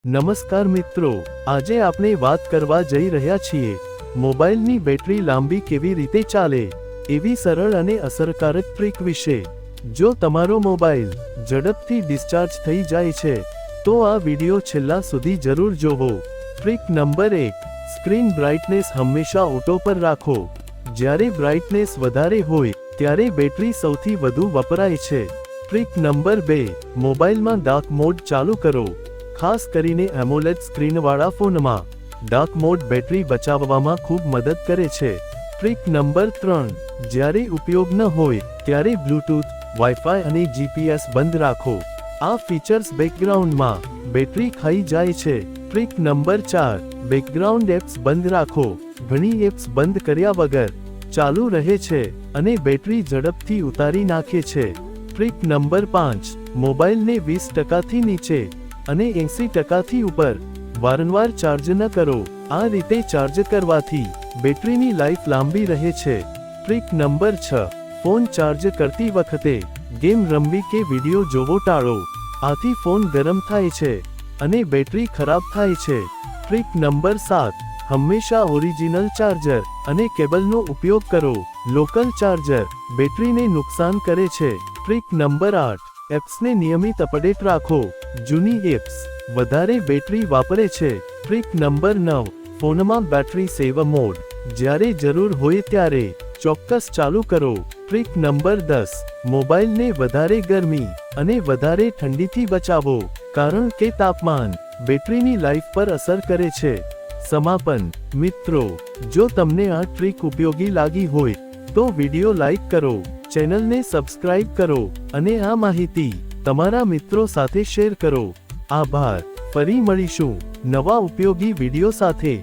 નમસ્કાર મિત્રો, આજે આપણે વાત કરવા જઈ રહ્યા છીએ મોબાઈલની બેટરી લાંબી કેવી રીતે ચાલે એવી સરળ અને અસરકારક ટ્રીક વિશે। જો તમારો મોબાઈલ ઝડપથી ડિસ્ચાર્જ થઈ જાય છે તો આ વિડિયો છેલ્લા સુધી જરૂર જોવો। ટ્રીક નંબર 1, સ્ક્રીન બ્રાઇટનેસ હંમેશા ઓટો પર રાખો। જ્યારે બ્રાઇટનેસ વધારે હોય ત્યારે બેટરી સૌથી વધુ વપરાય છે। ટ્રીક નંબર 2, મોબાઈલમાં ડાર્ક મોડ ચાલુ કરો। ખાસ કરીને એમોલેડ સ્ક્રીનવાળા ફોનમાં ડાર્ક મોડ બેટરી બચાવવામાં ખૂબ મદદ કરે છે। ટ્રીક નંબર 3, જ્યારે ઉપયોગ ન હોય ત્યારે બ્લૂટૂથ, વાઈફાઈ અને જીપીએસ બંધ રાખો। આ ફીચર્સ બેકગ્રાઉન્ડમાં બેટરી ખાઈ જાય છે। ટ્રીક નંબર 4, બેકગ્રાઉન્ડ એપ્સ બંધ રાખો। ઘણી એપ્સ બંધ કર્યા વગર ચાલુ રહે છે અને બેટરી ઝડપથી ઉતારી નાખે છે। ટ્રીક નંબર 5, મોબાઈલને 20%થી નીચે અને 80%થી ઉપર વારંવાર ચાર્જ ન કરો। આ રીતે ચાર્જ કરવાથી બેટરીની લાઈફ લાંબી રહે છે। ટ્રીક નંબર 6, ફોન ચાર્જ કરતી વખતે ગેમ રમવી કે વિડિયો જોવો ટાળો। આથી ફોન ગરમ થાય છે અને બેટરી ખરાબ થાય છે। ટ્રીક નંબર 7, હંમેશા ઓરિજિનલ ચાર્જર અને કેબલનો ઉપયોગ કરો। લોકલ ચાર્જર બેટરીને નુકસાન કરે છે। ટ્રીક નંબર 8, એપ્સને નિયમિત અપડેટ રાખો। જૂની એપ્સ વધારે બેટરી વાપરે છે। ટ્રીક નંબર 9, ફોનમાં બેટરી સેવર મોડ જ્યારે જરૂર હોય ત્યારે ચોક્કસ ચાલુ કરો। ટ્રીક નંબર 10, મોબાઈલને વધારે ગરમી અને વધારે ઠંડીથી બચાવો, કારણ કે તાપમાન બેટરીની લાઈફ પર અસર કરે છે। સમાપન મિત્રો, જો તમને આ ટ્રીક ઉપયોગી લાગી હોય તો વિડિયો લાઈક કરો, ચેનલને સબસ્ક્રાઇબ કરો અને આ માહિતી તમારા મિત્રો સાથે શેર કરો। આભાર। ફરી મળીશું નવા ઉપયોગી વિડિયો સાથે।